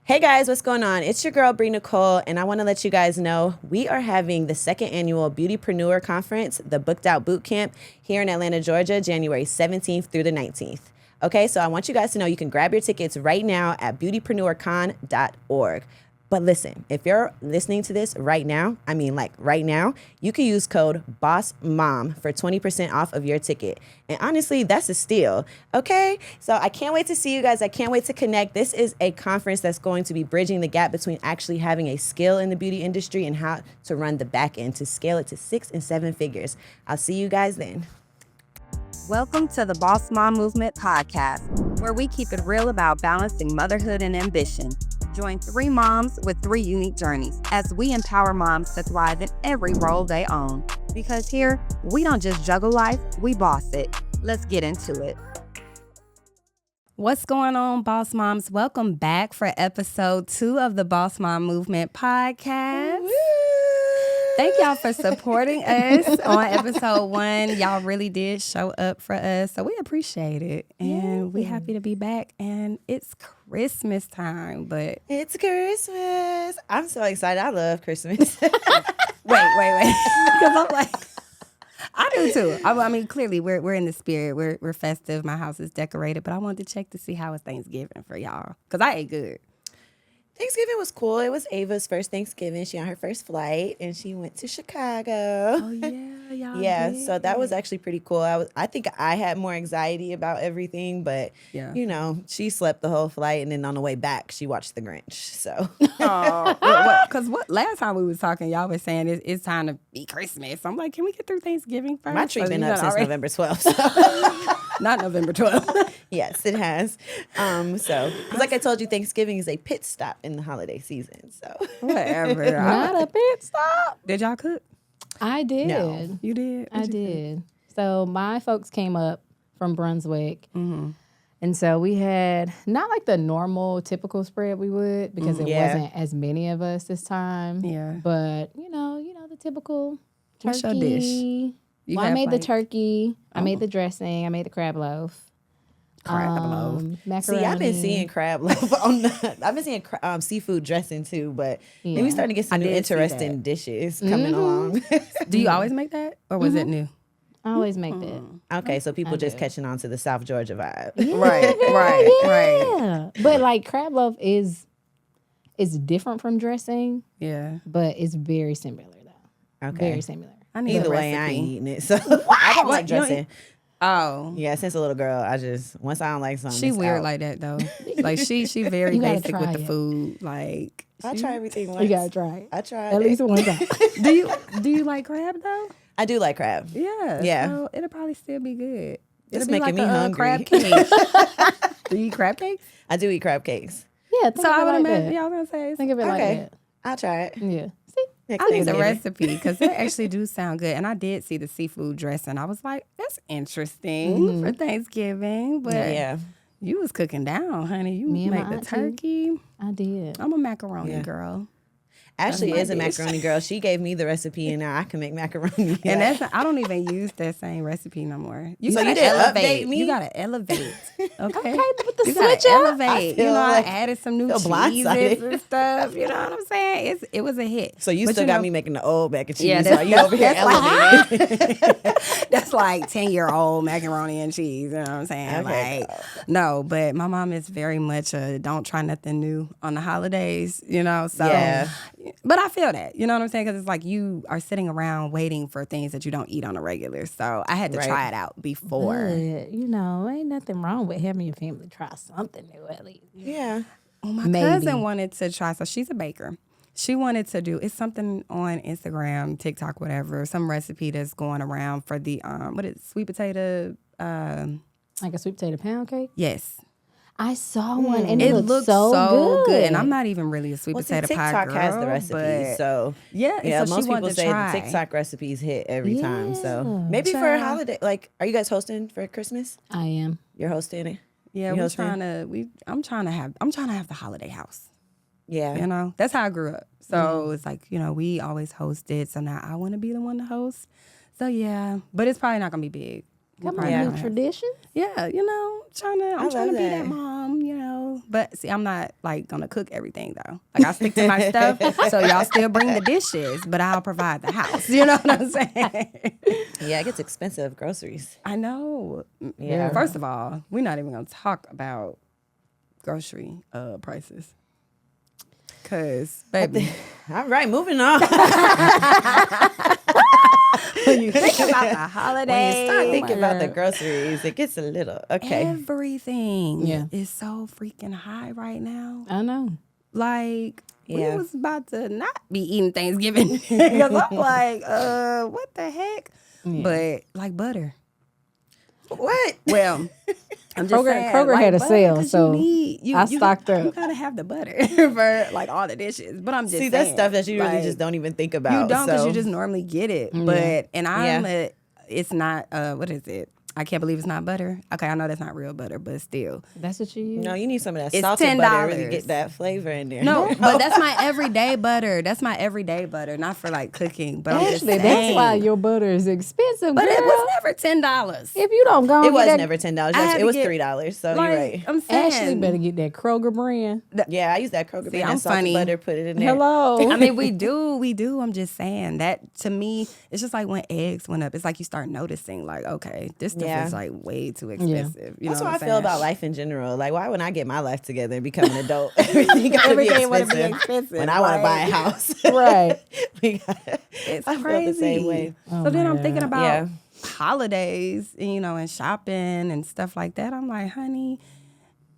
Hey guys, what's going on? It's your girl Bre Nicole, and I want to let you guys know we are having the second annual Beautypreneur Conference, the Booked Out Boot Camp, here in Atlanta, Georgia, January 17th through the 19th. Okay, so I want you guys to know you can grab your tickets right now at beautypreneurcon.org. But listen, if you're listening to this right now, I mean like right now, you can use code Bawse Mom for 20% off of your ticket. And honestly, that's a steal. Okay, so I can't wait to see you guys. I can't wait to connect. This is a conference that's going to be bridging the gap between actually having a skill in the beauty industry and how to run the back end to scale it to 6 and 7 figures. I'll see you guys then. Welcome to the Bawse Mom Movement podcast, where we keep it real about balancing motherhood and ambition. Join 3 moms with 3 unique journeys as we empower moms to thrive in every role they own. Because here, we don't just juggle life, we boss it. Let's get into it. What's going on, Bawse Moms? Welcome back for episode 2 of the Bawse Mom Movement podcast. Thank y'all for supporting us on episode 1. Y'all really did show up for us, so we appreciate it. And we're happy to be back. And it's Christmas time, but... It's Christmas. I'm so excited. I love Christmas. Wait. Because I'm like... I do too. I mean, clearly, we're in the spirit. We're festive. My house is decorated, but I wanted to check to see how it's Thanksgiving for y'all, because I ate good. Thanksgiving was cool. It was Ava's first Thanksgiving. She on her first flight, and she went to Chicago. Oh, yeah, y'all Yeah, so that was actually pretty cool. I think I had more anxiety about everything, but, you know, she slept the whole flight, and then on the way back, she watched The Grinch, so. Because last time we was talking, y'all was saying it's time to be Christmas. I'm like, can we get through Thanksgiving first? My tree's been up since November 12th, so. Not November 12th. Yes, it has. So, because like I told you, Thanksgiving is a pit stop in the holiday season, so. Whatever. Not a pit stop. Did y'all cook? I did. No. You did? I did. So my folks came up from Brunswick. Mm-hmm. And so we had not like the normal typical spread we would, because it wasn't as many of us this time. Yeah. But, you know, the typical turkey. What's your dish? I made the turkey. I made the dressing. I made the crab loaf. Macaroni. See, I've been seeing crab loaf I've been seeing seafood dressing too, but maybe we starting to get some new interesting dishes coming along. Do you always make that, or was it new? I always make that. Okay, so people just catching on to the South Georgia vibe. Yeah, Right. But like crab loaf is different from dressing. Yeah. But it's very similar though. Okay. Very similar. I need Either a way, recipe. I ain't eating it. So I don't like dressing. Oh. Yeah, since a little girl, once I don't like something, She it's weird out. like that though. Like she very You gotta basic with try the it. food. Like I try everything once. You gotta try it. I tried At it. least one time. do you like crab though? I do like crab. Yeah. So it'll probably still be good. It's It'll be making like me a hungry. Crab cake. Do you eat crab cakes? I do eat crab cakes. Yeah, think So of I it would like imagine that. y'all gonna say. Think of it like Okay. that. I'll try it. Yeah. See? Next I need the Thanksgiving. recipe because they actually do sound good. And I did see the seafood dressing. I was like, that's interesting for Thanksgiving. But Yeah. you was cooking down, honey. You Me and make my the auntie. turkey. I did. I'm a macaroni girl. Ashley my is a dish. macaroni girl. She gave me the recipe, and now I can make macaroni. And I don't even use that same recipe no more. So gotta you didn't update me? You gotta elevate. Okay. But the You gotta switch up. elevate. feel You know, like- I added some new feel cheeses blindsided. and stuff. You know what I'm saying? It was a hit. So you But still you got know- me making the old mac and cheese. Yeah, while you over here elevating. That's like 10-year-old macaroni and cheese. You know what I'm saying? Okay. Like, no, but my mom is very much a don't try nothing new on the holidays, you know? So, Yeah. But I feel that, you know what I'm saying? Because it's like you are sitting around waiting for things that you don't eat on a regular. So I had to try it out before. But, ain't nothing wrong with having your family try something new at least. Yeah. Well, my Maybe. cousin wanted to try, so she's a baker. She wanted to do, it's something on Instagram, TikTok, whatever, some recipe that's going around for the, what is it, sweet potato, Like a sweet potato pound cake? yes. I saw one and It it looked looks so good. And I'm not even really a sweet Well, see, potato pie TikTok girl. has the recipes, but so yeah, so most she wanted people to say try. the TikTok recipes hit every time. So Yeah. maybe for a Child. holiday, like, are you guys hosting for Christmas? I am. You're hosting it. Yeah, You we're hosting? I'm trying to have the holiday house. Yeah. You know, that's how I grew up. So it's like, we always hosted. So now I want to be the one to host. So yeah, but it's probably not gonna be big. Come Probably on, not new gonna have- tradition. Yeah, I'm trying to love be that. that mom. know. But see, I'm not like gonna cook everything though. Like I stick to my stuff. So y'all still bring the dishes, but I'll provide the house. You know what I'm saying? Yeah, it gets expensive, groceries. I know. Yeah. First of all, we're not even gonna talk about grocery prices. Cause baby. All right, moving on. When you think about the holidays, When you start thinking about the groceries, it gets a little, okay. everything Yeah. is so freaking high right now. I know. Like, Yeah. we was about to not be eating Thanksgiving because I'm like, what the heck? Yeah. But like butter. What? Well, I'm just saying, Kroger like had a butter, sale, 'cause so I you stocked You up. gotta have the butter for like all the dishes. But I'm just See, saying, that's stuff that you really like, just don't even think about. You don't because so. you just normally get it. Yeah. But and I'm Yeah. it's not what is it? I can't believe it's not butter. Okay, I know that's not real butter, but still. That's what you use? No, you need some of that It's salted butter to really $10. get that flavor in there. No, but that's my everyday butter. That's my everyday butter, not for like cooking. But I'm just Actually, saying. that's why your butter is expensive, But girl. it was never $10. If you don't go, It and was get that, never $10. I had It to was get, $3. So like, you're right. I'm saying. Ashley better get that Kroger brand. Yeah, I use that Kroger brand. I'm That salted funny. butter, put it in there. Hello. I mean, we do. I'm just saying that to me, it's just like when eggs went up. It's like you start noticing, like, okay, this stuff Yeah. is like way too expensive. You That's know how I what I'm feel saying? about life in general. Like, why wouldn't I get my life together and become an adult? Everything gotta be Everything wanna expensive. be expensive, When I want to like- buy a house. Right. We gotta, It's I crazy. feel the same way. Oh So then my I'm thinking God. about Yeah. holidays, and shopping and stuff like that. I'm like, honey,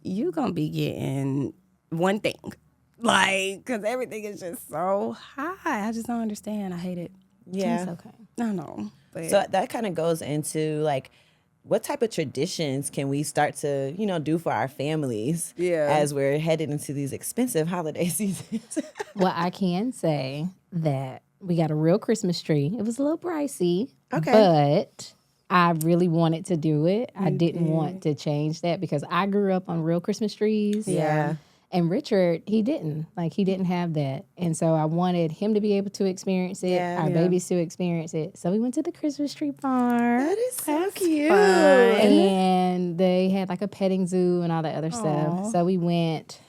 you gonna be getting one thing, like, because everything is just so high. I just don't understand. I hate it. Yeah. It's okay. I know. But So that kind of goes into like, what type of traditions can we start to, do for our families as we're headed into these expensive holiday seasons? Well, I can say that we got a real Christmas tree. It was a little pricey, Okay. but I really wanted to do it. I didn't want to change that because I grew up on real Christmas trees. Yeah. And Richard, he didn't have that. And so I wanted him to be able to experience it, our babies to experience it. So we went to the Christmas tree farm. That is so cute. And they had like a petting zoo and all that other stuff. So we went.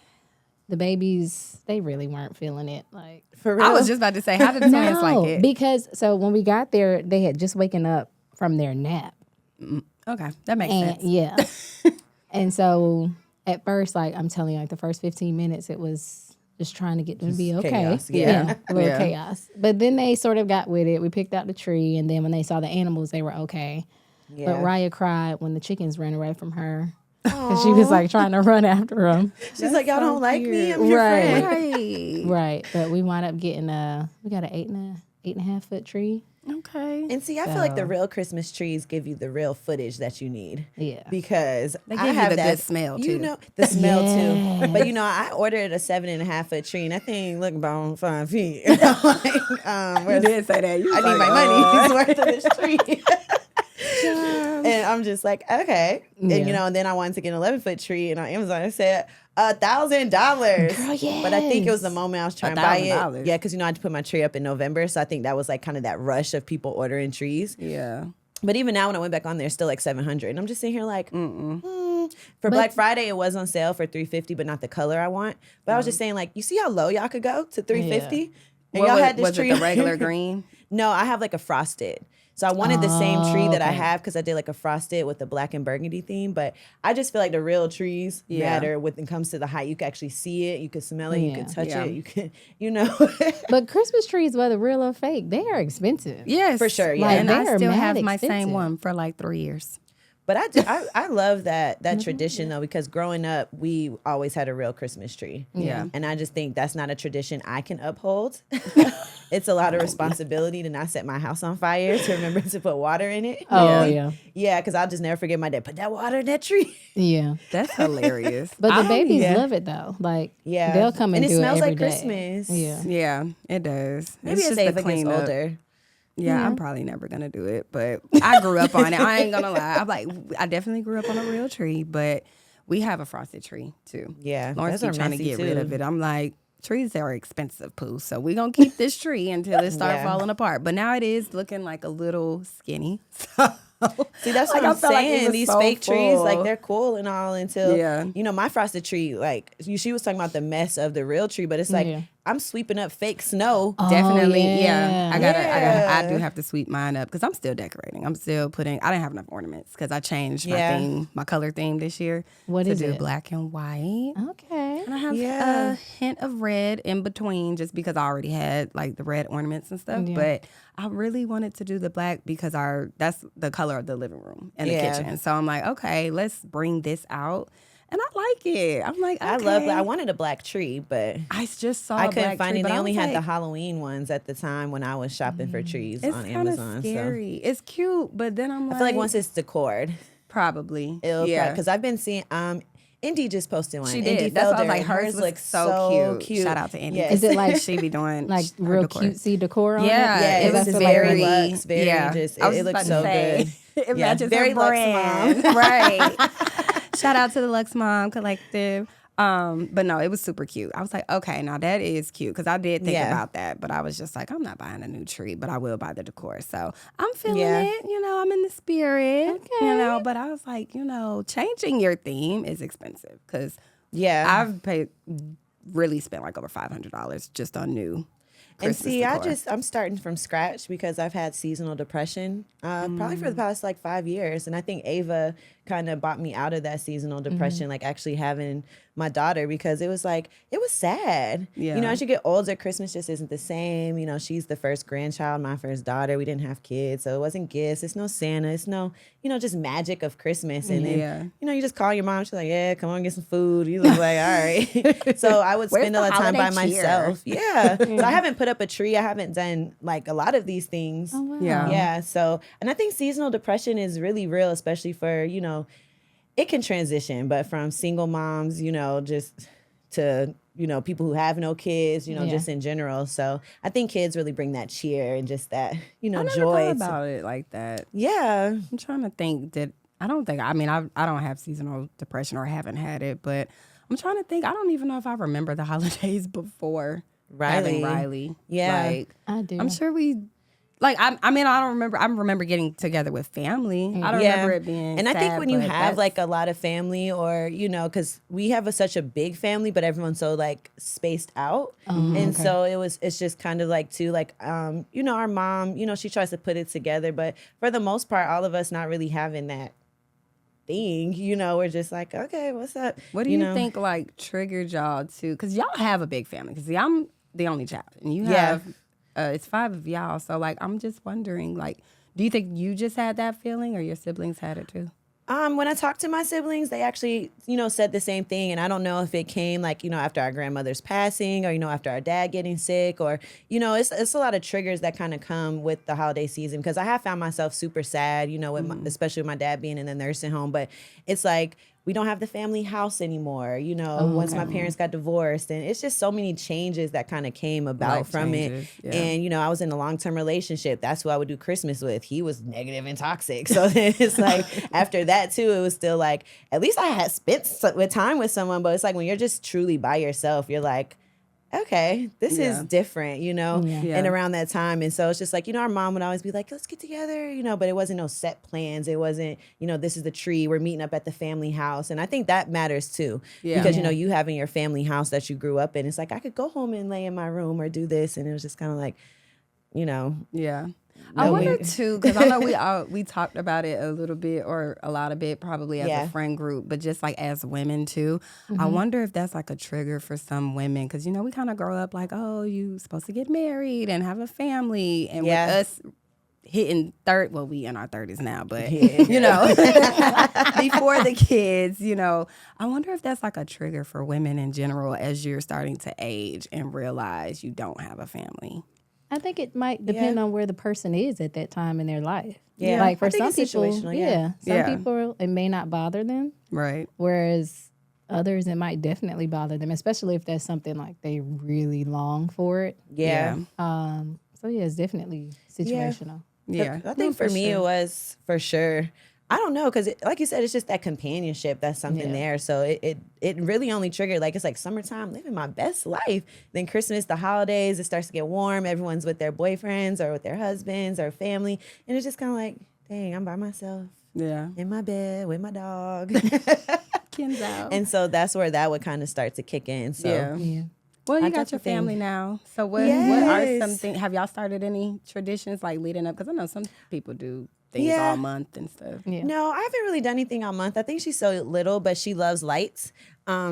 The babies, they really weren't feeling it. Like, For real. I was just about to say, how did the twins like it? because so when we got there, they had just waken up from their nap. Okay, that makes And sense. yeah. And so at first, like I'm telling you, like the first 15 minutes, it was just trying to get them to be okay. chaos, yeah. A little Yeah. chaos. But then they sort of got with it. We picked out the tree, and then when they saw the animals, they were okay. Yeah. But Raya cried when the chickens ran away from her. And she was like trying to run after them. She's like, y'all don't like me? I'm your Right. friend. Right. But we wound up getting we got an 8.5 foot tree. Okay. And see, I feel like the real Christmas trees give you the real footage that you need. Yeah. Because They I give you have the that good smell, You too. know, the smell Yes. too. But I ordered a 7.5 foot tree, and that thing looked about 5 feet. And I'm like, You where's did say that. You I was need like, my money's worth of this tree. And I'm just like, okay. And, Yeah. and then I wanted to get an 11-foot tree, and on Amazon it said $1,000. Girl, yes. But I think it was the moment I was trying to buy it. $1,000. Yeah, because I had to put my tree up in November, so I think that was like kind of that rush of people ordering trees. Yeah. But even now, when I went back on there, it's still like $700, and I'm just sitting here like, for Black Friday, it was on sale for $350, but not the color I want. But I was just saying, like, you see how low y'all could go to $350, and y'all had this was tree. it the regular green? No, I have like a frosted. So I wanted the same tree that I have because I did like a frosted with the black and burgundy theme. But I just feel like the real trees matter when it comes to the height. You can actually see it, you can smell it, you can touch it, you can, But Christmas trees, whether real or fake, they are expensive. Yes. For sure, yeah. Like, And I they're still mad have my same expensive. one for like 3 years. But I love that tradition though, because growing up, we always had a real Christmas tree. Yeah. And I just think that's not a tradition I can uphold. It's a lot of responsibility to not set my house on fire, to remember to put water in it. Oh, yeah. Yeah, because I'll just never forget my dad, put that water in that tree. Yeah. That's hilarious. But the babies yeah. love it though. Like, Yeah. they'll come and it do smells it every like day. Christmas. Yeah. Yeah, it does. Maybe it's just safe the if it gets cleanup. older. Yeah, I'm probably never gonna do it, but I grew up on it. I ain't gonna lie. I definitely grew up on a real tree, but we have a frosted tree too. Yeah, Lawrence those keep are trying to messy, get rid too. of it. I'm like, trees are expensive, poo. So we're gonna keep this tree until it starts Yeah. falling apart. But now it is looking like a little skinny. See, that's what I I'm felt like it saying. was These so fake trees, like full. they're cool and all until, Yeah. you know, my frosted tree, like she was talking about the mess of the real tree, but it's like, Yeah. I'm sweeping up fake snow. Definitely, yeah. I do have to sweep mine up because I'm still decorating. I'm still putting. I didn't have enough ornaments because I changed my Yeah. theme, my color theme this year What to is do it? black and white. Okay. And I have Yeah. a hint of red in between just because I already had like the red ornaments and stuff. Yeah. But I really wanted to do the black because that's the color of the living room and the Yeah. kitchen. So I'm like, okay, let's bring this out. And I like it. I'm like, okay. I love, I wanted a black tree, but I just saw I a couldn't black find tree, it. but They I only was had the like, Halloween ones at the time when I was shopping for trees it's on kind of Amazon. scary. It's cute, but then I'm like, I feel like once it's decored, probably, it'll yeah. because I've been seeing Indy just posted one. She Indy did. That's why I was Felder, like, and hers was looks so cute. Shout out to Indy. Yes. Is it like she be doing like her real decor. cutesy decor on Yeah, it? Yeah, it it was was That's very what luxe, very just, I was it just looks about to so say, good. It matches very her luxe brand, mom. right? Shout out to the Lux Mom Collective. But no, it was super cute. I was like, okay, now that is cute because I did think Yeah. about that, but I was just like, I'm not buying a new tree, but I will buy the decor. So I'm feeling Yeah. it. You know, I'm in the spirit. Okay. You know, but I was like, you know, changing your theme is expensive because Yeah. I've really spent like over $500 just on new Christmas And see, decor. I'm starting from scratch because I've had seasonal depression probably for the past like 5 years. And I think Ava kind of bought me out of that seasonal depression, like actually having my daughter, because it was like, it was sad. Yeah. You know, as you get older, Christmas just isn't the same. You know, she's the first grandchild, my first daughter. We didn't have kids, so it wasn't gifts. It's no Santa. It's no, you know, just magic of Christmas. And then, Yeah. you know, you just call your mom. She's like, yeah, come on, get some food. You look like, all right. So I would Where's spend a the lot of time by holiday cheer? myself. Yeah. So I haven't put up a tree. I haven't done like a lot of these things. Oh, wow. Yeah. Yeah. So, and I think seasonal depression is really real, especially for, you know, it can transition, but from single moms, you know, just to, you know, people who have no kids, you know, Yeah. just in general. So I think kids really bring that cheer and just that, you know, I never joy. thought to- about it like that. yeah. I'm trying to think I don't have seasonal depression or haven't had it, but I'm trying to think. I don't even know if I remember the holidays before having Riley. Yeah. Like, I do. I'm sure I don't remember. I remember getting together with family. I don't remember it being And I think sad, when you but have that's- like a lot of family, or, you know, because we have such a big family, but everyone's so like spaced out. And so it's just kind of like too, like, you know, our mom, you know, she tries to put it together, but for the most part, all of us not really having that thing, you know, we're just like, okay, what's up? What do you know? think like triggered y'all to? Because y'all have a big family. Because I'm the only child, and you Yeah. have it's 5 of y'all. So like, I'm just wondering, like, do you think you just had that feeling, or your siblings had it too? When I talked to my siblings, they actually, you know, said the same thing. And I don't know if it came like, you know, after our grandmother's passing, or, you know, after our dad getting sick, or, you know, it's a lot of triggers that kind of come with the holiday season. Because I have found myself super sad, you know, with especially with my dad being in the nursing home. But it's like, we don't have the family house anymore, you know, once my parents got divorced. And it's just so many changes that kind of came about Life from changes, it. yeah. And, you know, I was in a long-term relationship. That's who I would do Christmas with. He was negative and toxic. So then it's like, after that too, it was still like, at least I had spent with time with someone. But it's like, when you're just truly by yourself, you're like, okay, this is different, you know, Yeah. and around that time. And so it's just like, you know, our mom would always be like, let's get together, you know, but it wasn't no set plans. It wasn't, you know, this is the tree, we're meeting up at the family house. And I think that matters too, Yeah. because, you know, you having your family house that you grew up in, it's like, I could go home and lay in my room or do this. And it was just kind of like, you know, Yeah. I No, wonder we- too, because I know we talked about it a little bit or a lot of it probably as Yeah. a friend group, but just like as women too. I wonder if that's like a trigger for some women, because, you know, we kind of grow up like, oh, you supposed to get married and have a family. And Yeah. with us hitting we in our 30s now, but, you know, before the kids, you know, I wonder if that's like a trigger for women in general as you're starting to age and realize you don't have a family. I think it might depend Yeah. on where the person is at that time in their life. Yeah. Like for I think some it's people, situational, yeah. some Yeah. people it may not bother them, Right. whereas others it might definitely bother them, especially if that's something like they really long for it. yeah. So yeah, it's definitely situational. Yeah. I think for me, it was for sure. I don't know, because like you said, it's just that companionship. That's something Yeah. there. So it really only triggered, like, it's like summertime, living my best life. Then Christmas, the holidays, it starts to get warm. Everyone's with their boyfriends or with their husbands or family. And it's just kind of like, dang, I'm by myself Yeah. in my bed with my dog. Ken's out. And so that's where that would kind of start to kick in. So Yeah. Well, you I got your definitely family now. So what are Yes. some things? Have y'all started any traditions like leading up? Because I know some people do things Yeah. all month and stuff. Yeah. No, I haven't really done anything all month. I think she's so little, but she loves lights.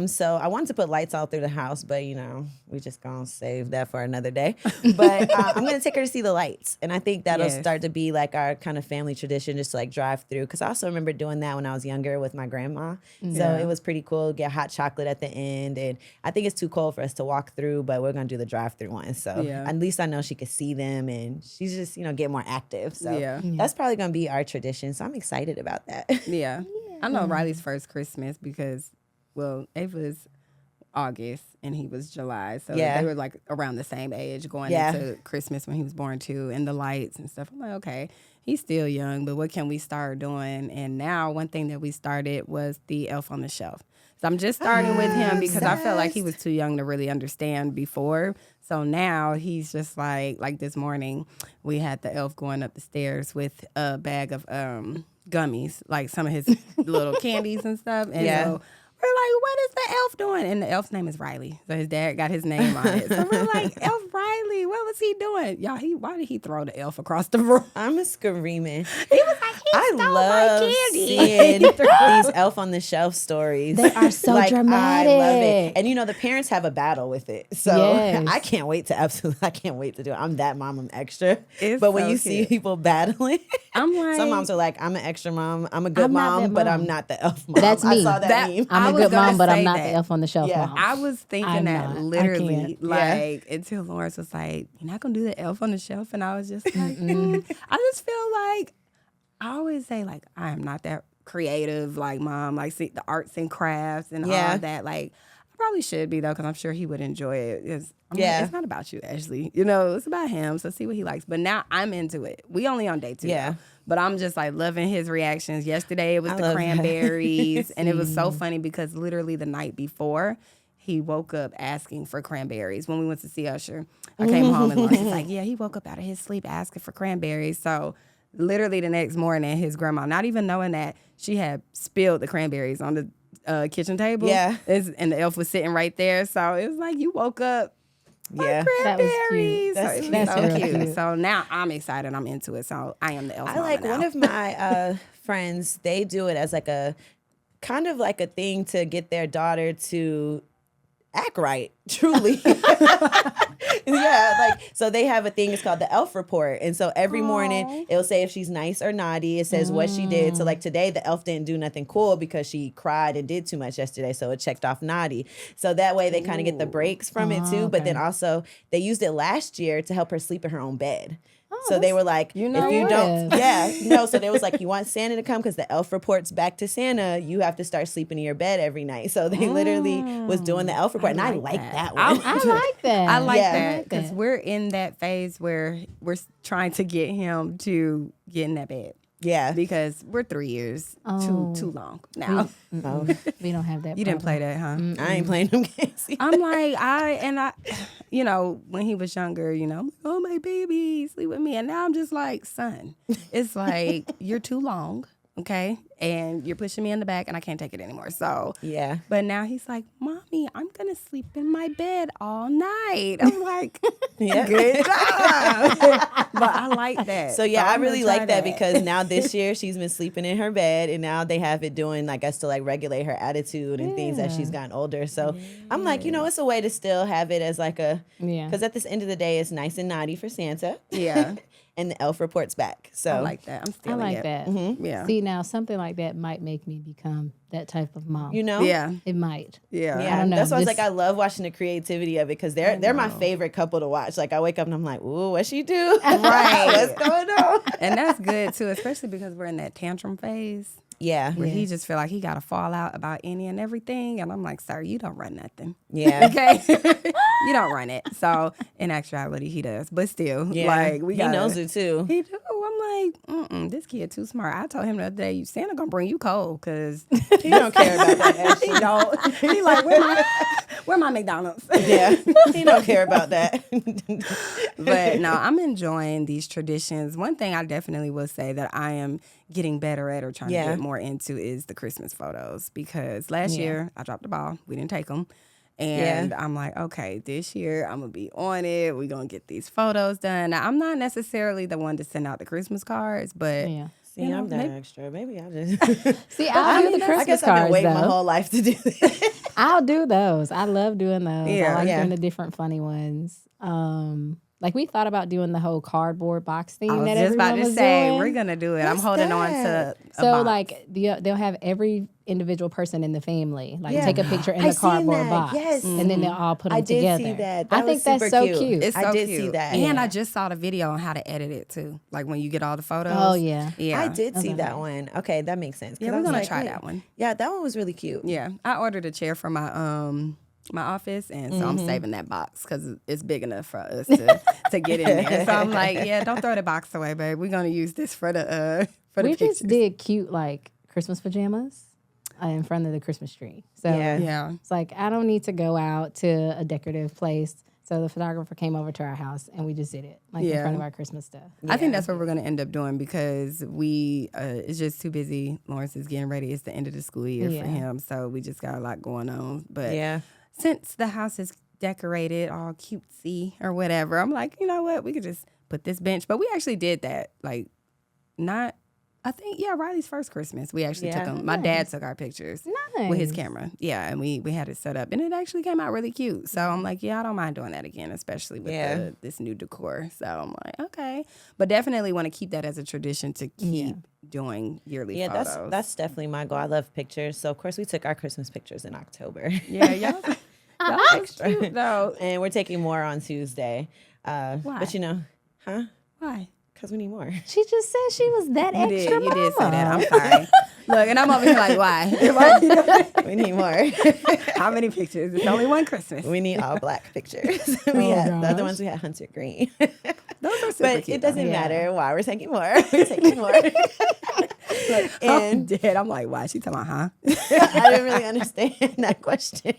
So I wanted to put lights all through the house, but we just gonna save that for another day. But I'm gonna take her to see the lights, and I think that'll Yes. start to be like our kind of family tradition, just to like drive through. Because I also remember doing that when I was younger with my grandma. So it was pretty cool. Get hot chocolate at the end, and I think it's too cold for us to walk through, but we're gonna do the drive-through one. So Yeah. at least I know she could see them, and she's just get more active. So Yeah. that's probably gonna be our tradition. So I'm excited about that. Yeah. I know Riley's first Christmas because, Ava's August and he was July. So Yeah. they were like around the same age going Yeah. into Christmas when he was born too, and the lights and stuff. I'm like, okay, he's still young, but what can we start doing? And now one thing that we started was the Elf on the Shelf. So I'm just starting with him because I felt like he was too young to really understand before. So now he's just like this morning we had the elf going up the stairs with a bag of gummies, like some of his little candies and stuff. And Yeah. so we're like, what is the elf doing? And the elf's name is Riley. So his dad got his name on it. So we're like, Elf Riley, what was he doing? Y'all, why did he throw the elf across the room? I'm screaming. He was like, I stole my love candy. seeing these Elf on the Shelf stories. They are so I dramatic. love it. And the parents have a battle with it. So Yes. I can't wait to do it. I'm that mom, I'm extra. It's but when so you see cute. people battling, I'm like, some moms are like, I'm an extra mom. I'm a good I'm not mom, that but mom. I'm not the elf mom. That's I me. saw that meme. I I'm a was good gonna mom, but I'm say not that. the elf on the shelf Yeah. mom. I was thinking I'm that not. I literally, can't. like, until Lawrence was like, you're not going to do the elf on the shelf. And I was just like, I just feel like, I always say, like, I am not that creative, like, mom, like, see, the arts and crafts and Yeah. all that. Like, I probably should be, though, because I'm sure he would enjoy it. I'm Yeah. like, it's not about you, Ashley. It's about him. So see what he likes. But now I'm into it. We only on day 2. Yeah. though. But I'm just like loving his reactions. Yesterday it was I the love that. cranberries. And it was so funny because literally the night before, he woke up asking for cranberries when we went to see Usher. I came home and Lawrence was like, yeah, he woke up out of his sleep asking for cranberries. So literally the next morning, his grandma, not even knowing that, she had spilled the cranberries on the kitchen table. Yeah. And the elf was sitting right there. So it was like, you woke up for Yeah. That was cranberries. cute. So That's it was cute. so That's real cute. cute. So now I'm excited. I'm into it. So I am the elf I mama like now. one of my friends, they do it as like a kind of like a thing to get their daughter to act right, truly. Yeah, like, so they have a thing, it's called the elf report. And so every morning it'll say if she's nice or naughty, it says what she did. So like today the elf didn't do nothing cool because she cried and did too much yesterday, so it checked off naughty. So that way they kind of get the breaks from it too. But then also they used it last year to help her sleep in her own bed. So they were like, you know if you what? don't, so they was like, you want Santa to come because the elf reports back to Santa, you have to start sleeping in your bed every night. So they literally was doing the elf report, and I like that one. I like that. I like Yeah. that because we're in that phase where we're trying to get him to get in that bed Yeah. because we're 3 years too long now. Oh, We don't have that. You didn't play that, huh? I ain't playing them games. I'm like, when he was younger, I'm like, oh, my baby, sleep with me. And now I'm just like, son, it's like, you're too long, okay? And you're pushing me in the back and I can't take it anymore. So, Yeah. but now he's like, Mommy, I'm going to sleep in my bed all night. I'm like, Yeah. good job. But I like that. So yeah, I I'm gonna really try like that because now this year she's been sleeping in her bed, and now they have it doing, I guess, to like regulate her attitude and things as she's gotten older. So I'm like, it's a way to still have it as like a, Yeah. because at this end of the day, it's nice and naughty for Santa. Yeah. And the elf reports back. So I like that. I'm I stealing like it. that. Yeah. See, now something like that might make me become that type of mom. Yeah. It might. Yeah. Yeah, don't know, that's why I was just- like, I love watching the creativity of it because they're my favorite couple to watch. Like I wake up and I'm like, ooh, what she do? Right. What's going on? And that's good too, especially because we're in that tantrum phase Yeah, where he just feel like he got to fall out about any and everything. And I'm like, sir, you don't run nothing. yeah. Okay. You don't run it. So in actuality, he does. But still, like he knows it too. He do. I'm like, this kid too smart. I told him the other day, Santa gonna bring you coal because He don't care about that. he don't. He like, where my McDonald's? Yeah, he don't care about that. But no, I'm enjoying these traditions. One thing I definitely will say that I am getting better at or trying to get more into is the Christmas photos, because last year I dropped the ball. We didn't take them. And I'm like, okay, this year I'm going to be on it. We're going to get these photos done. Now, I'm not necessarily the one to send out the Christmas cards, but... Yeah. See, I'm that extra. Maybe I'll just... See, I'll do the Christmas cards, I guess I've been waiting my whole life to do this. I'll do those. I love doing those. Yeah. I like doing the different funny ones. Like we thought about doing the whole cardboard box thing. I was that just about everyone to was say, doing. we're going to do it. I'm holding on to a So box. like they'll have every individual person in the family like take a picture in the I've seen cardboard that. box, Yes. and then they'll all put them I did together. see that. I That think was that's super so cute. cute. It's so I did cute. see that. And Yeah. I just saw the video on how to edit it too. Like when you get all the photos. Oh, yeah. Yeah. I did see that one. Okay, that makes sense. 'Cause Yeah, I we're was going to like, try wait. that one. Yeah, that one was really cute. Yeah. I ordered a chair for my office, and so I'm saving that box because it's big enough for us to get in there. So I'm like, yeah, don't throw the box away, babe. We're gonna use this for the We pictures. just did cute like Christmas pajamas in front of the Christmas tree. So Yeah. it's like I don't need to go out to a decorative place. So the photographer came over to our house and we just did it like in front of our Christmas stuff. I think that's what we're gonna end up doing because we it's just too busy. Lawrence is getting ready. It's the end of the school year for him, so we just got a lot going on. But since the house is decorated all cutesy or whatever, I'm like, you know what? We could just put this bench. But we actually did that. Like, I think, Riley's first Christmas. We actually took them. My dad took our pictures with his camera. Yeah, and we had it set up. And it actually came out really cute. So I'm like, I don't mind doing that again, especially with this new decor. So I'm like, okay. But definitely want to keep that as a tradition to keep doing yearly photos. Yeah, that's definitely my goal. I love pictures. So, of course, we took our Christmas pictures in October. Yeah, y'all look cute, though. And we're taking more on Tuesday. Why? But Why? because we need more. She just said she was that extra You did say mama. that. I'm sorry. Look, and I'm over here like, why? We need more. How many pictures? It's only one Christmas. We need all black pictures. The other gosh. ones we had hunter green. Those are super But cute. it doesn't though. matter why we're taking more. We're taking more. I'm And dead. I'm like, why? She talking about, huh? I didn't really understand that question.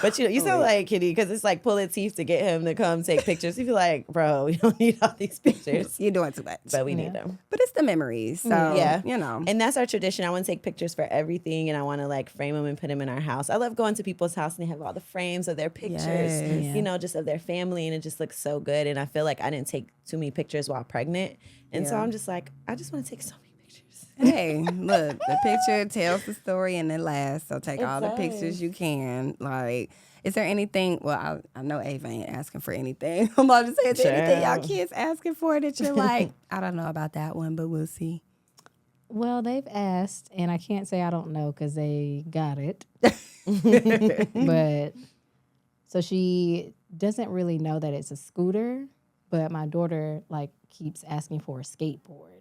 But you sound like Kitty because it's like pulling teeth to get him to come take pictures. You feel like, bro, we don't need all these pictures. You're doing too much. But we need them. But it's the memories. So, you know. And that's our tradition. I want to take pictures for everything and I want to like frame them and put them in our house. I love going to people's house and they have all the frames of their pictures, Yes. just of their family. And it just looks so good. And I feel like I didn't take too many pictures while pregnant. And so I'm just like, I just want to take so many pictures. Hey, look, the picture tells the story and it lasts. So take all the pictures you can. Like, is there anything? Well, I know Ava ain't asking for anything. I'm about to say, is there anything y'all kids asking for that you're like, I don't know about that one, but we'll see. Well, they've asked, and I can't say I don't know because they got it. But so she doesn't really know that it's a scooter, but my daughter like keeps asking for a skateboard.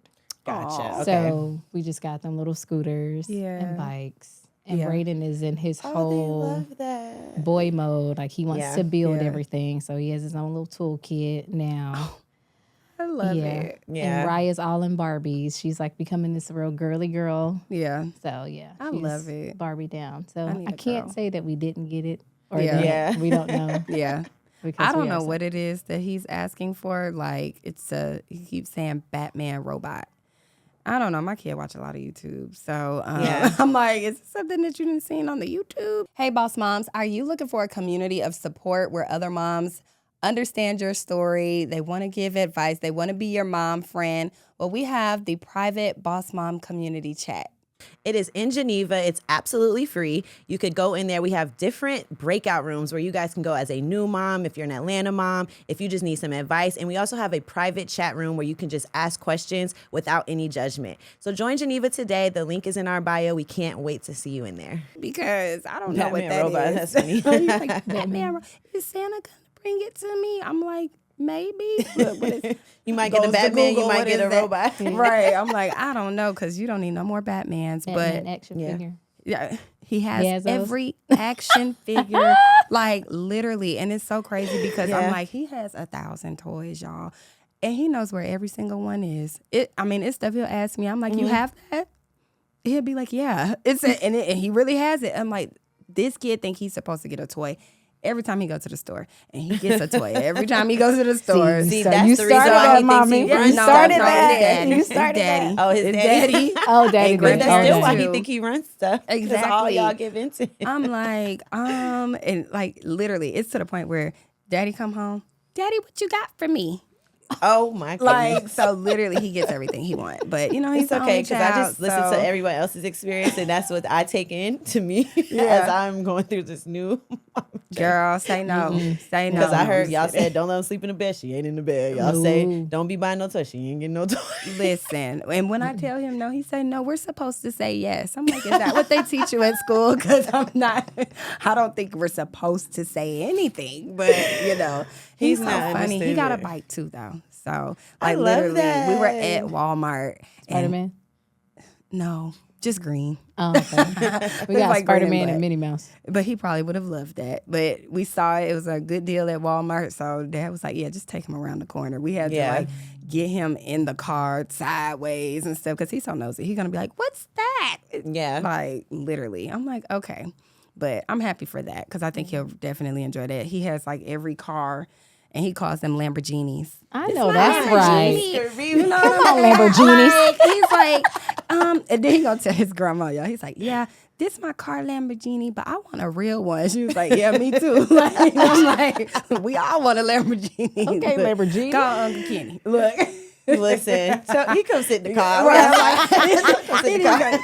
Gotcha. Okay. So we just got them little scooters and bikes. And Brayden is in his whole love that. boy mode. Like he wants to build Yeah. everything. So he has his own little toolkit now. I love it. Yeah. And Raya's all in Barbies. She's like becoming this real girly girl. Yeah. So yeah, I she's love it. Barbie down. So need I a can't girl. say that we didn't get it or Yeah. that we don't know. Yeah. because I we don't know are what it is that he's asking for. Like, he keeps saying Batman robot. I don't know. My kid watch a lot of YouTube. So I'm like, is this something that you didn't seen on the YouTube? Hey, Boss Moms, are you looking for a community of support where other moms understand your story? They want to give advice. They want to be your mom friend. Well, we have the private Boss Mom community chat. It is in Geneva. It's absolutely free. You could go in there. We have different breakout rooms where you guys can go as a new mom, if you're an Atlanta mom, if you just need some advice. And we also have a private chat room where you can just ask questions without any judgment. So join Geneva today. The link is in our bio. We can't wait to see you in there. Because I don't know what Batman that robot, is. that's funny. He's like, Batman, is Santa going to bring it to me? I'm like, maybe. Look, what is, You might get a goes to Batman, you Google, might what get is a that? robot. Right. I'm like, I don't know, because you don't need no more Batmans. Batman But action yeah. figure. yeah, He has every action figure, like literally. And it's so crazy because I'm like, he has 1,000 toys, y'all. And he knows where every single one is. It's stuff he'll ask me. I'm like, you have that? He'll be like, yeah. And he really has it. I'm like, this kid think he's supposed to get a toy every time he goes to the store, and he gets a toy every time he goes to the store. See, that's the reason why he thinks he runs. You started that. You started that. Oh, his daddy. Oh, daddy. But that's still why he think he runs stuff. Exactly. Because all y'all give into. I'm like, and like literally, it's to the point where daddy come home. Daddy, what you got for me? Oh my goodness. Like, so literally he gets everything he wants. But he's okay because I just listen to everyone else's experience, and that's what I take in to me as I'm going through this new girl, say no. Say no. Because I heard y'all said don't let him sleep in the bed. She ain't in the bed. Y'all say don't be buying no toy. She ain't getting no toy. Listen, and when I tell him no, he say no, we're supposed to say yes. I'm like, is that what they teach you at school? Because I don't think we're supposed to say anything. But he's so funny. He got a bike too though. So like literally we were at Walmart. Spider-Man? No, just green. Oh, okay. We got like Spider-Man and Minnie Mouse. But he probably would have loved that. But we saw it. It was a good deal at Walmart. So Dad was like, yeah, just take him around the corner. We had to like get him in the car sideways and stuff because he's so nosy. He's going to be like, what's that? Yeah. Like literally. I'm like, okay. But I'm happy for that because I think he'll definitely enjoy that. He has like every car. And he calls them Lamborghinis. I know that's right. You know what I'm Lamborghinis. He's like, and then he gonna tell his grandma, y'all. He's like, yeah, this my car Lamborghini, but I want a real one. She was like, yeah, me too. Like, I'm like, we all want a Lamborghini. Okay, Look, Lamborghini. call Uncle Kenny. Look. Listen, so he come sit in the car.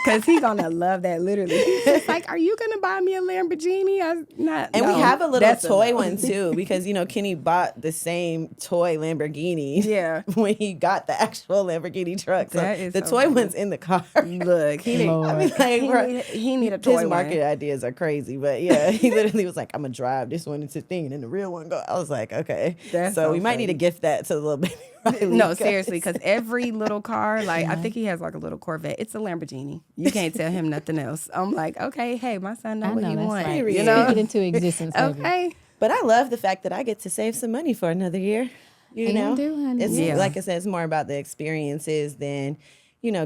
Because he's going to love that, literally. He's just like, are you going to buy me a Lamborghini? We have a little toy one, too, because, Kenny bought the same toy Lamborghini when he got the actual Lamborghini truck. So the toy one's in the car. Look, he need a toy His market ideas are crazy, but he literally was like, I'm going to drive this one into thing, and then the real one go. I was like, okay. So we might need to gift that to the little baby. No, seriously, because every little car, like I think he has like a little Corvette. It's a Lamborghini. You can't tell him nothing else. I'm like, okay, hey, my son know what he wants. Right. Speak it into existence. Okay. But I love the fact that I get to save some money for another year. You know, it's like I said, it's more about the experiences than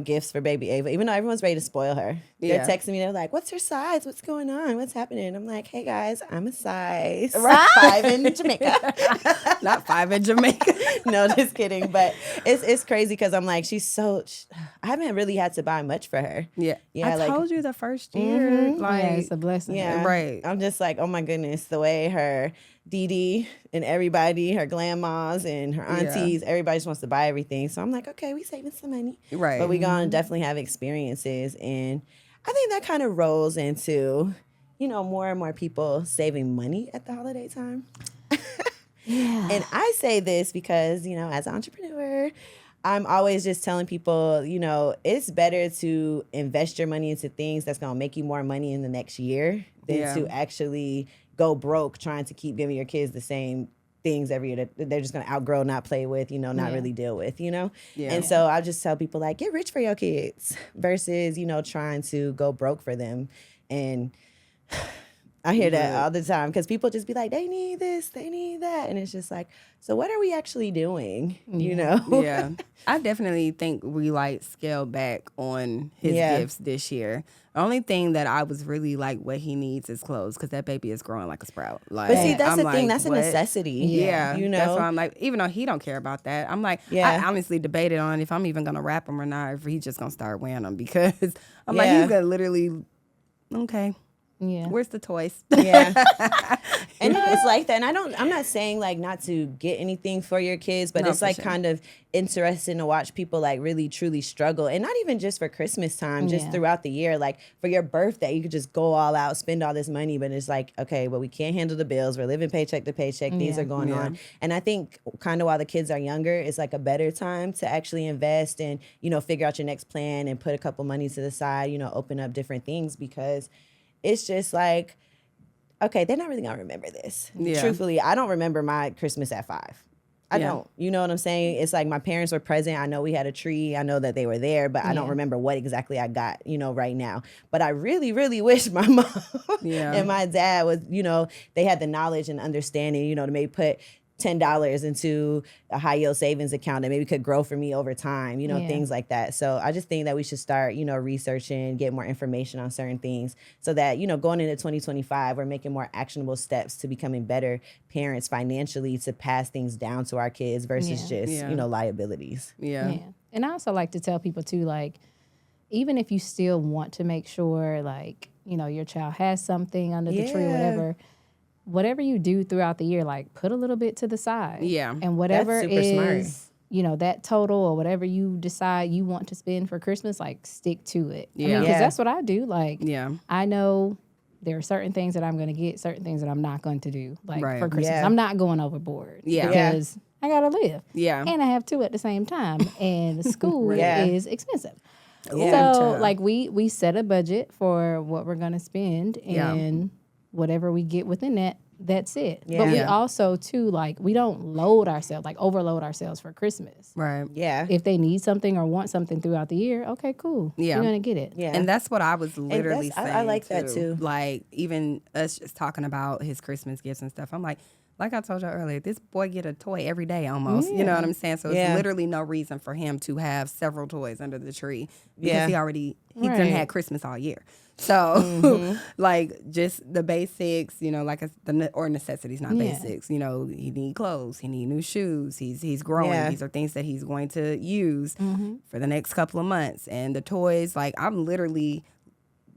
gifts for baby Ava, even though everyone's ready to spoil her. They're texting me, they're like, what's her size? What's going on? What's happening? I'm like, hey guys, I'm a size 5 in Jamaica. Not 5 in Jamaica. No, just kidding. But it's crazy because I'm like, I haven't really had to buy much for her. Yeah. I told you the first year. Like, it's a blessing. Yeah. Right. I'm just like, oh my goodness, the way her Dee Dee and everybody, her grandmas and her aunties, everybody just wants to buy everything. So I'm like, okay, we saving some money. Right. But we gonna definitely have experiences. And I think that kind of rolls into, more and more people saving money at the holiday time. Yeah. And I say this because, as an entrepreneur, I'm always just telling people, it's better to invest your money into things that's going to make you more money in the next year than to actually go broke trying to keep giving your kids the same things every year that they're just going to outgrow, not play with, not really deal with, Yeah. And so I just tell people like, get rich for your kids versus, trying to go broke for them. And I hear that all the time because people just be like, they need this, they need that. And it's just like, so what are we actually doing, Yeah. I definitely think we scaled back on his gifts this year. The only thing that I was really like, what he needs is clothes because that baby is growing like a sprout. Like, but see, that's the thing. That's a necessity. Yeah. That's why I'm like, even though he don't care about that, I'm like, I honestly debated on if I'm even going to wrap him or not, if he's just going to start wearing them because I'm like, he's going to literally, okay. Yeah. Where's the toys? Yeah. And it's like that. And I'm not saying not to get anything for your kids, but it's kind of interesting to watch people really truly struggle. And not even just for Christmas time, just throughout the year. Like for your birthday, you could just go all out, spend all this money, but it's like, okay, well, we can't handle the bills. We're living paycheck to paycheck. Things are going on. And I think kind of while the kids are younger, it's a better time to actually invest and, figure out your next plan and put a couple money to the side, open up different things because it's just like, okay, they're not really going to remember this. Yeah. Truthfully, I don't remember my Christmas at 5. I don't. You know what I'm saying? It's like my parents were present. I know we had a tree. I know that they were there, but I don't remember what exactly I got, right now. But I really, really wish my mom and my dad was, they had the knowledge and understanding, to maybe put $10 into a high yield savings account that maybe could grow for me over time, things like that. So I just think that we should start, researching, get more information on certain things so that, going into 2025, we're making more actionable steps to becoming better parents financially to pass things down to our kids versus just, liabilities. Yeah. And I also like to tell people too, like, even if you still want to make sure, like, your child has something under the tree or whatever you do throughout the year, like put a little bit to the side. Yeah. And whatever That's super is, that total or whatever you decide you want to spend for Christmas, like stick to it. Yeah. Because that's what I do. Like, Yeah. I know there are certain things that I'm going to get, certain things that I'm not going to do, like for Christmas. Yeah. I'm not going overboard. Yeah. Because I got to live. Yeah. And I have two at the same time. And school is expensive. Yeah. So, like, we set a budget for what we're going to spend and whatever we get within that, that's it. Yeah. But we also, too, like, we don't load ourselves, like, overload ourselves for Christmas. Right. Yeah. If they need something or want something throughout the year, okay, cool. Yeah. We're going to get it. Yeah. And that's what I was literally saying. I like that too. Like, even us just talking about his Christmas gifts and stuff, I'm like I told you earlier, this boy get a toy every day almost. You know what I'm saying? So it's literally no reason for him to have several toys under the tree because he done had Christmas all year. So like just the basics, like or necessities, not basics. He need clothes, he need new shoes. He's growing. Yeah. These are things that he's going to use for the next couple of months. And the toys, like I'm literally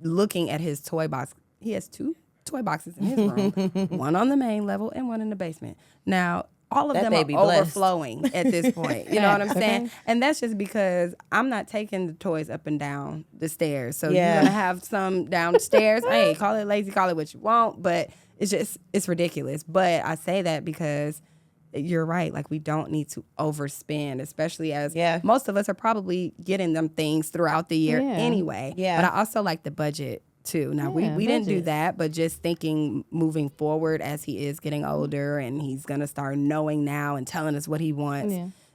looking at his toy box. He has 2 toy boxes in his room, one on the main level and one in the basement. Now, all of them are overflowing at this point. You know what I'm saying? And that's just because I'm not taking the toys up and down the stairs. So you're going to have some downstairs. Hey, call it lazy, call it what you want, but it's ridiculous. But I say that because you're right. Like, we don't need to overspend, especially as most of us are probably getting them things throughout the year anyway. Yeah. But I also like the budget too. Now, we didn't do that, but just thinking moving forward as he is getting older and he's going to start knowing now and telling us what he wants,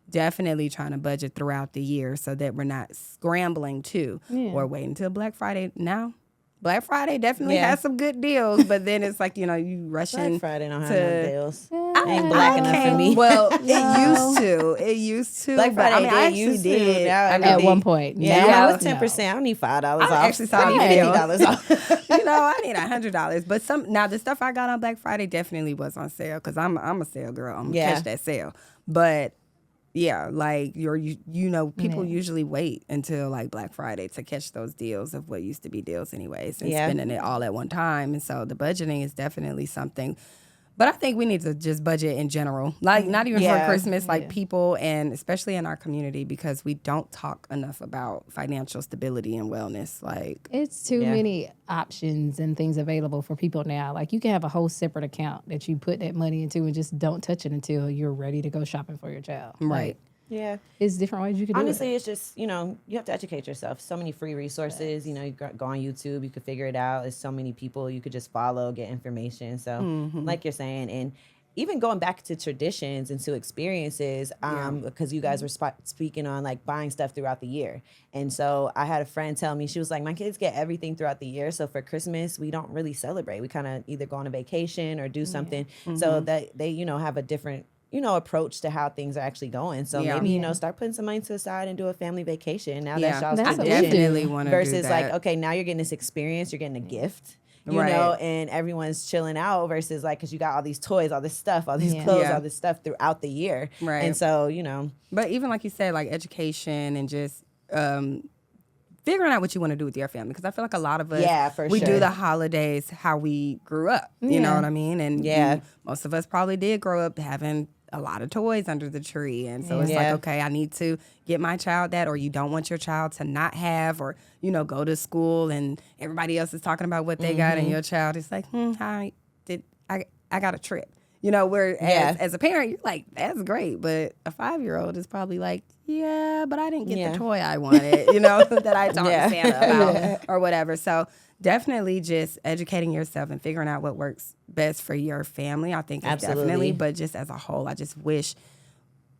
definitely trying to budget throughout the year so that we're not scrambling too or waiting until Black Friday. Now, Black Friday definitely has some good deals, but then it's like, you rushing. Black Friday don't have no deals. Ain't black enough for me. Well, it used to. Black Friday I used to. At one point. Yeah, now it's 10%. I don't need $5 off. I actually saw I need $50 off. I need $100. But now the stuff I got on Black Friday definitely was on sale because I'm a sale girl. I'm gonna catch that sale. But yeah, like people usually wait until like Black Friday to catch those deals of what used to be deals anyways and spending it all at one time. And so the budgeting is definitely something. But I think we need to just budget in general, like not even for Christmas, like people and especially in our community because we don't talk enough about financial stability and wellness. Like it's too many options and things available for people now. Like you can have a whole separate account that you put that money into and just don't touch it until you're ready to go shopping for your child. Right. Like, yeah. It's different ways you can do it. Honestly, it's just, you have to educate yourself. So many free resources. You go on YouTube, you could figure it out. There's so many people you could just follow, get information. So like you're saying, and even going back to traditions and to experiences, because you guys were speaking on like buying stuff throughout the year. And so I had a friend tell me, she was like, my kids get everything throughout the year. So for Christmas, we don't really celebrate. We kind of either go on a vacation or do something so that they, have a different approach to how things are actually going. So maybe, start putting some money to the side and do a family vacation. Now that's y'all's That's tradition. definitely want to do versus that. like, okay, now you're getting this experience, you're getting a gift, you know, and everyone's chilling out versus like, cause you got all these toys, all this stuff, all these clothes, all this stuff throughout the year. Right. And so, But even like you said, like education and just, figuring out what you want to do with your family. Because I feel like a lot of us, we do the holidays how we grew up. You know what I mean? And most of us probably did grow up having a lot of toys under the tree. And so it's like, okay, I need to get my child that, or you don't want your child to not have, or, go to school and everybody else is talking about what they got and your child is like, I got a trip. Where as a parent, you're like, that's great. But a 5-year-old is probably like, yeah, but I didn't get the toy I wanted, that I talked to Santa about or whatever. So definitely just educating yourself and figuring out what works best for your family. I think it's definitely, but just as a whole, I just wish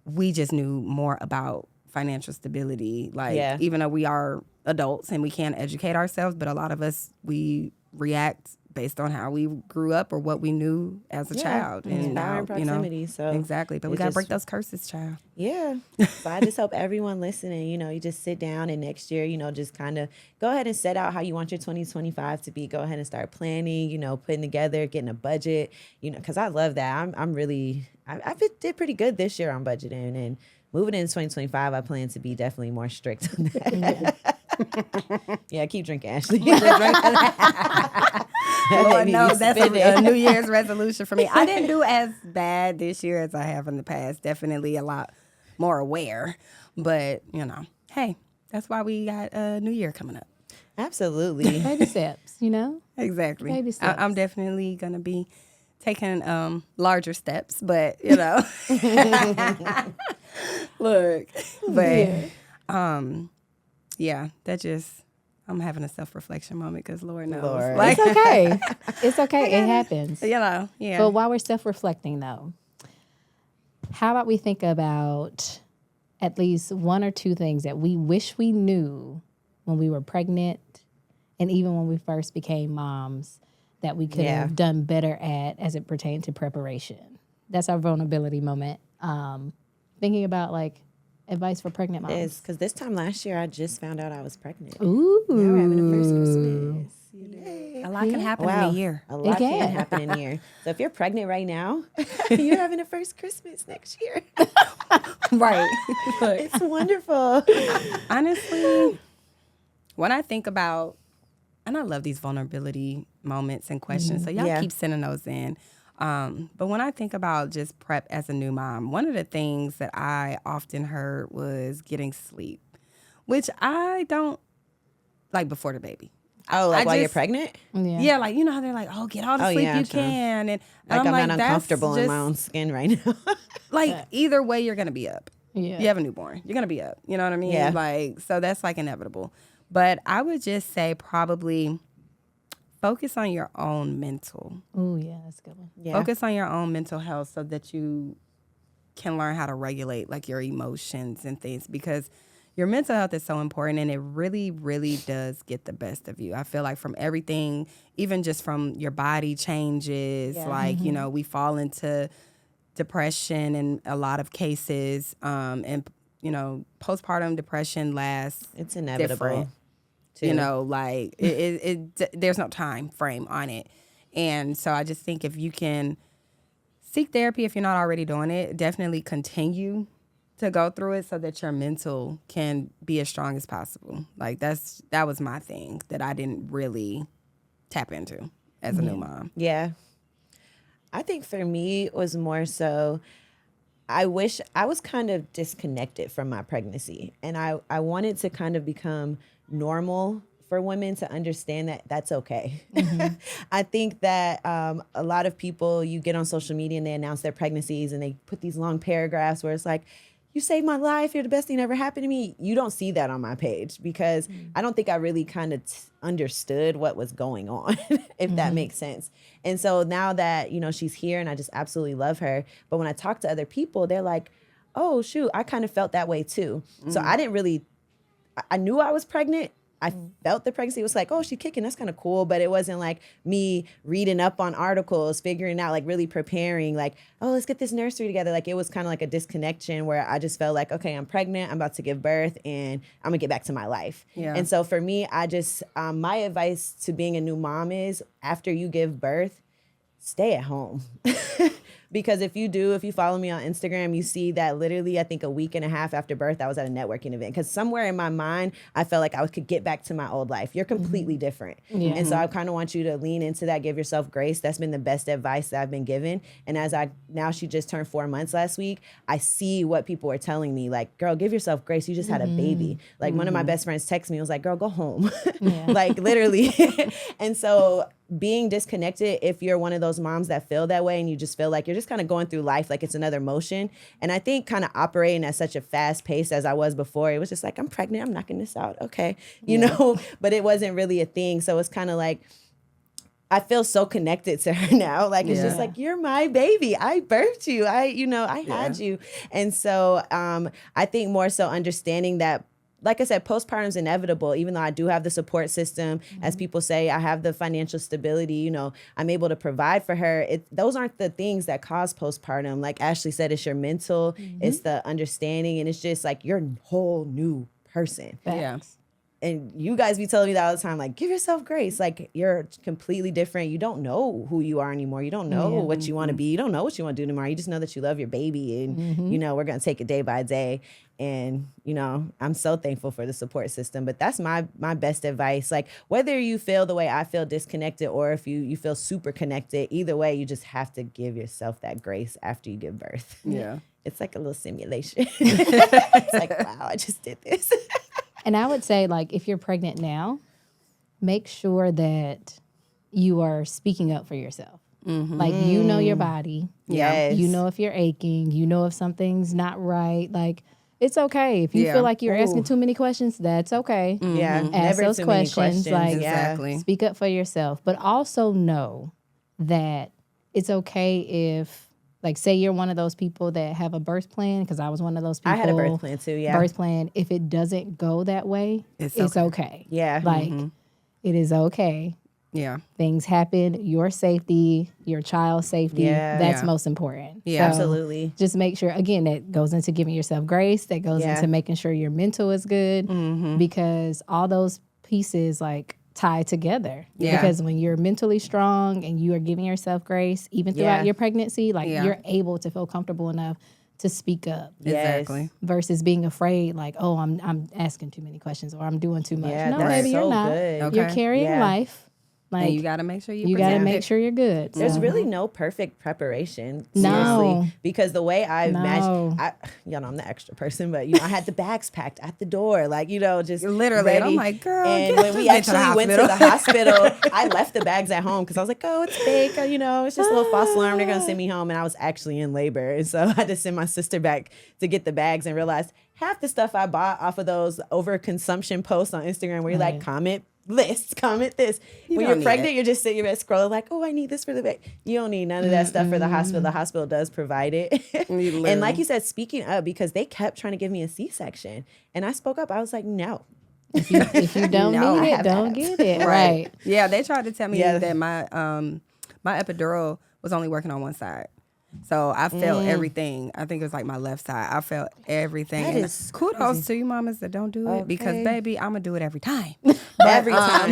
we just knew more about financial stability. Like, Yeah. even though we are adults and we can educate ourselves, but a lot of us, we react based on how we grew up or what we knew as a child. It's And power now, and proximity. So exactly. But we it got to just- break those curses, child. Yeah. So I just hope everyone listening, you just sit down and next year, just kind of go ahead and set out how you want your 2025 to be. Go ahead and start planning, putting together, getting a budget, because I love that. I'm really, I did pretty good this year on budgeting, and moving into 2025, I plan to be definitely more strict on that. Yeah, keep drinking, Ashley. Lord knows that's a New Year's resolution for me. I didn't do as bad this year as I have in the past. Definitely a lot more aware. But, hey, that's why we got a new year coming up. Absolutely. Baby steps, Exactly. Baby steps. I'm definitely going to be taking larger steps, but, look. But, yeah, that just... I'm having a self-reflection moment because Lord knows. Lord. It's okay. It's okay. It happens. Yeah. But while we're self-reflecting, though, how about we think about at least one or two things that we wish we knew when we were pregnant and even when we first became moms that we could have done better at as it pertained to preparation. That's our vulnerability moment. Thinking about, advice for pregnant moms. Is because this time last year I just found out I was pregnant. Ooh. Yeah, we're having a first Christmas. Yay. a lot can happen in a year. A lot can. can happen in a year. So if you're pregnant right now, you're having a first Christmas next year. Right. It's wonderful. Honestly, when I think about, and I love these vulnerability moments and questions, so y'all keep sending those in. But when I think about just prep as a new mom, one of the things that I often heard was getting sleep, which I don't like before the baby. Oh, while you're pregnant? Yeah, how they're like, oh, get all the sleep you can. And I'm I'm not uncomfortable in my own skin right now. Either way, you're going to be up. Yeah. You have a newborn. You're going to be up. You know what I mean? Yeah. So that's inevitable. But I would just say probably focus on your own mental. Oh, yeah, that's a good one. Yeah. Focus on your own mental health so that you can learn how to regulate your emotions and things, because your mental health is so important, and it really, really does get the best of you. I feel like from everything, even just from your body changes, we fall into depression in a lot of cases, and postpartum depression lasts. It's inevitable. Different. Too. There's no time frame on it. And so I just think if you can seek therapy, if you're not already doing it, definitely continue to go through it so that your mental can be as strong as possible. That was my thing that I didn't really tap into as a new mom. Yeah. I think for me, it was more so, I wish I was kind of disconnected from my pregnancy. And I wanted to kind of become normal for women to understand that that's okay. Mm-hmm. I think that a lot of people, you get on social media and they announce their pregnancies and they put these long paragraphs where it's like, you saved my life, you're the best thing that ever happened to me. You don't see that on my page because I don't think I really kind of understood what was going on, if that makes sense. And so now that, she's here and I just absolutely love her. But when I talk to other people, they're like, oh, shoot, I kind of felt that way too. So I didn't really, I knew I was pregnant. I felt the pregnancy. It was like, oh, she's kicking. That's kind of cool. But it wasn't like me reading up on articles, figuring out, really preparing, oh, let's get this nursery together. It was kind of like a disconnection where I just felt like, okay, I'm pregnant. I'm about to give birth and I'm going to get back to my life. Yeah. And so for me, I just, my advice to being a new mom is after you give birth, stay at home. Because if you follow me on Instagram, you see that literally, I think a week and a half after birth, I was at a networking event. Because somewhere in my mind, I felt like I could get back to my old life. You're completely different. Yeah. And so I kind of want you to lean into that, give yourself grace. That's been the best advice that I've been given. And now she just turned 4 months last week, I see what people are telling me. Girl, give yourself grace. You just had a baby. One of my best friends texted me, was like, girl, go home. Yeah. Literally. And so being disconnected, if you're one of those moms that feel that way and you just feel like you're just kind of going through life like it's another motion. And I think kind of operating at such a fast pace as I was before, it was just like, I'm pregnant, I'm knocking this out. Okay. You know, but it wasn't really a thing. So it's kind of like, I feel so connected to her now. Like, it's just like, you're my baby. I birthed you. I had you. And so I think more so understanding that, like I said, postpartum is inevitable. Even though I do have the support system, as people say, I have the financial stability, I'm able to provide for her. Those aren't the things that cause postpartum. Like Ashley said, it's your mental, it's the understanding, and it's just like you're a whole new person. Yeah. And you guys be telling me that all the time, like, give yourself grace. Like, you're completely different. You don't know who you are anymore. You don't know what you want to be. You don't know what you want to do tomorrow. You just know that you love your baby. And, we're going to take it day by day. And, I'm so thankful for the support system. But that's my best advice. Like, whether you feel the way I feel, disconnected, or if you feel super connected, either way, you just have to give yourself that grace after you give birth. Yeah. It's like a little simulation. It's like, wow, I just did this. And I would say, like, if you're pregnant now, make sure that you are speaking up for yourself. Like, you know your body. Yes. You know if you're aching. You know if something's not right. Like, it's okay. If you feel like you're asking too many questions, that's okay. Yeah. Ask Never those too many questions. Like, Exactly. speak up for yourself. But also know that it's okay if, like, say you're one of those people that have a birth plan, because I was one of those people. I had a birth plan too, yeah. Birth plan. If it doesn't go that way, it's okay. Yeah. Like, it is okay. Yeah. Things happen. Your safety, your child's safety, that's most important. Yeah. So Absolutely. just make sure, again, that goes into giving yourself grace. That goes into making sure your mental is good, because all those pieces, like, tie together. Yeah. Because when you're mentally strong and you are giving yourself grace, even throughout your pregnancy, like, you're able to feel comfortable enough to speak up. Exactly. Versus being afraid, like, oh, I'm asking too many questions, or I'm doing too much. Yeah, No, that's baby, so you're not. good. Okay. You're carrying life. Like, And you got to make sure you got to make sure you're good. There's So. really no perfect preparation, No. seriously, because the way I imagine, No. y'all know I'm the extra person, but I had the bags packed at the door, like just Literally, ready. and I'm like, girl, And get when we to the actually went to the hospital, I left the bags at home because I was like, oh, it's fake, it's just a little false alarm. They're gonna send me home, and I was actually in labor, and so I had to send my sister back to get the bags, and realized half the stuff I bought off of those overconsumption posts on Instagram, where you're like, comment this. When you're don't need pregnant, it. you're just sitting there scrolling like, oh, I need this for the baby. You don't need none of that stuff for the hospital. The hospital does provide it. And like you said, speaking up, because they kept trying to give me a C-section, and I spoke up. I was like, no. If you don't No, need I it, don't get it. Right. Yeah, they tried to tell me that my epidural was only working on one side. So I felt everything. I think it was like my left side. I felt everything. That And is kudos to you mamas that don't do it, because baby, I'm gonna do it every time. Every time.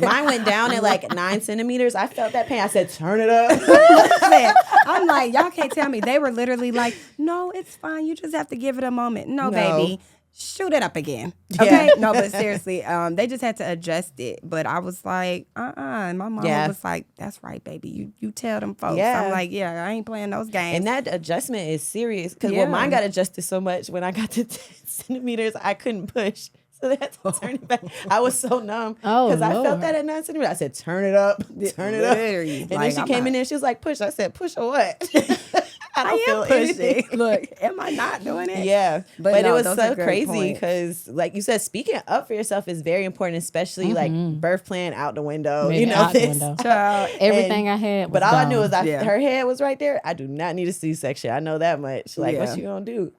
Mine went down at like 9 centimeters. I felt that pain. I said, turn it up. Listen, I'm like, y'all can't tell me. They were literally like, no, it's fine. You just have to give it a moment. No. Baby. Shoot it up again. Okay. No, but seriously, they just had to adjust it. But I was like, And my mama was like, that's right, baby. You tell them folks. Yeah. I'm like, I ain't playing those games. And that adjustment is serious. Because mine got adjusted so much when I got to 10 centimeters, I couldn't push. So they had to turn it back. I was so numb. Oh, because I felt Lord. that at 9 centimeters. I said, turn it up. Turn it up. Literally. And Like, then she I'm came not- in there. She was like, push. I said, push or what? I don't I feel am anything. pushing. Look, am I not doing it? Yeah, but no, it was those are so great crazy points. because, like you said, speaking up for yourself is very important, especially like birth plan out the window. Maybe out the this. window. Child, Everything I had was But all I knew gone. was Yeah. her head was right there. I do not need a C-section. I know that much. Like, Yeah. what you gonna do?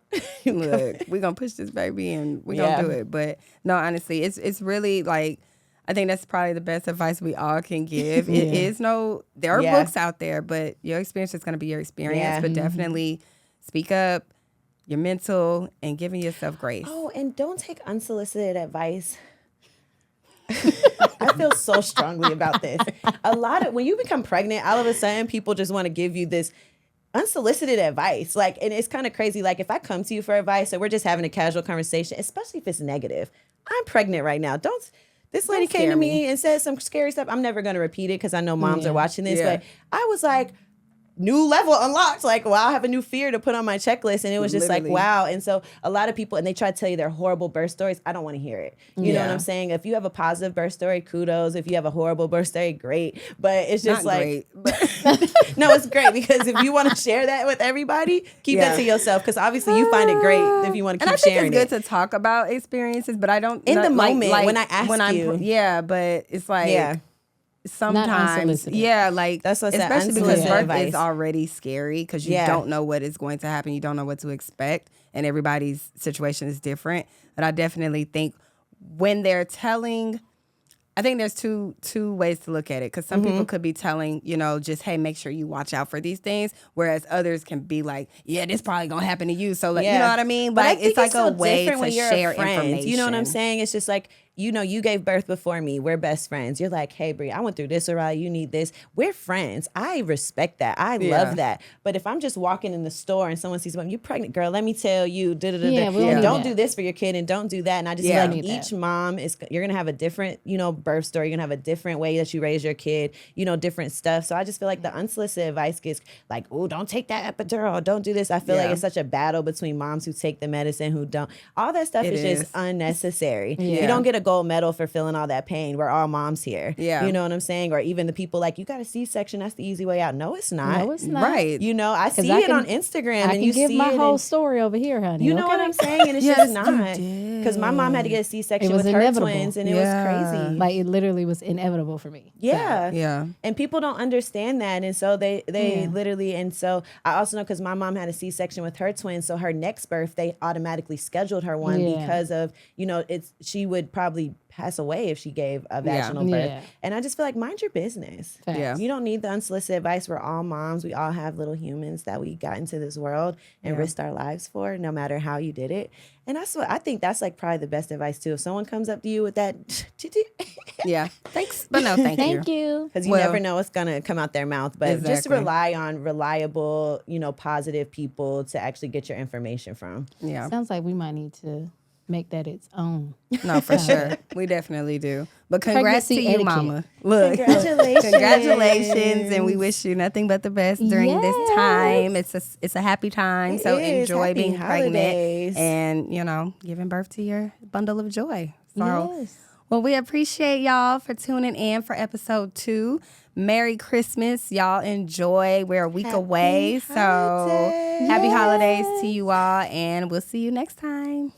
Look, we're gonna push this baby and we're Yeah. gonna do it. But no, honestly, it's really like, I think that's probably the best advice we all can give. It is there are books out there, but your experience is gonna be your experience. Yeah. But definitely speak up, your mental, and giving yourself grace. Oh, and don't take unsolicited advice. I feel so strongly about this. When you become pregnant, all of a sudden people just want to give you this unsolicited advice. Like, and it's kind of crazy. Like, if I come to you for advice or we're just having a casual conversation, especially if it's negative, I'm pregnant right now. This lady came to me and said some scary stuff. I'm never going to repeat it because I know moms are watching this, but I was like, new level unlocked. Like, wow, I have a new fear to put on my checklist. And it was just like, wow. And so a lot of people, and they try to tell you their horrible birth stories. I don't want to hear it. You know what I'm saying? If you have a positive birth story, kudos. If you have a horrible birth story, great. But it's just Not like, great, no, it's great because if you want to share that with everybody, keep that to yourself. Because obviously you find it great if you want to and keep I think sharing it's good to talk about experiences, but I don't In the moment, when I ask you. yeah, but it's like, sometimes, unsolicited. yeah, like That's what's that especially because unsolicited birth advice. is already scary because you Yeah. don't know what is going to happen. You don't know what to expect, and everybody's situation is different. But I definitely think when they're telling, I think there's two ways to look at it, because some people could be telling, just, hey, make sure you watch out for these things, whereas others can be like, yeah, this probably gonna happen to you. So, like, you know what I mean? But Like, I think it's like so a way different to when you're share a friend. information. You know what I'm saying? It's just like, you gave birth before me. We're best friends. You're like, hey, Bre, I went through this already. You need this. We're friends. I respect that. I love that. But if I'm just walking in the store and someone sees, you pregnant, girl, let me tell you, Yeah, we don't need don't that. do this for your kid and don't do that. And I just Yeah. feel like We need each that. mom you're going to have a different, birth story. You're going to have a different way that you raise your kid, different stuff. So I just feel like the unsolicited advice gets like, oh, don't take that epidural. Don't do this. I feel like it's such a battle between moms who take the medicine, who don't. All that stuff is just unnecessary. Yeah. You don't get a gold medal for feeling all that pain. We're all moms here. Yeah. You know what I'm saying? Or even the people like, you got a C-section. That's the easy way out. No, it's not. No, it's not. Right. I see I it can- on Instagram I and can you give see my it. whole And, story over here, honey. you know what okay? I'm saying? And it's Yes, just you not. did. Because my mom had to get a C-section It was with her inevitable. twins and it Yeah. was crazy. Like, it literally was inevitable for me. Yeah. Yeah. And people don't understand that. And so they literally, and so I also know because my mom had a C-section with her twins. So her next birth, they automatically scheduled her one Yeah. because of, she would probably pass away if she gave a vaginal birth. Yeah. And I just feel like, mind your business. Facts. Yeah. You don't need the unsolicited advice. We're all moms. We all have little humans that we got into this world and risked our lives for, no matter how you did it. And that's what I think that's like probably the best advice too. If someone comes up to you with that, Yeah. Thanks. But no, thank you. Thank you. because you Well, never know what's gonna come out their mouth. But just Exactly. rely on reliable, positive people to actually get your information from. Yeah. Sounds like we might need to make that its own. No, for sure. We definitely do. But congrats to Pregnancy you, etiquette. Mama. Look. Congratulations. Congratulations, and we wish you nothing but the best during this Yes. time. It's a happy time, It so is. enjoy Happy being holidays. pregnant and giving birth to your bundle of joy. So, Yes. well, we appreciate y'all for tuning in for episode 2. Merry Christmas, y'all. Enjoy. We're a week away, so holidays. happy holidays to you all, and we'll see you next time.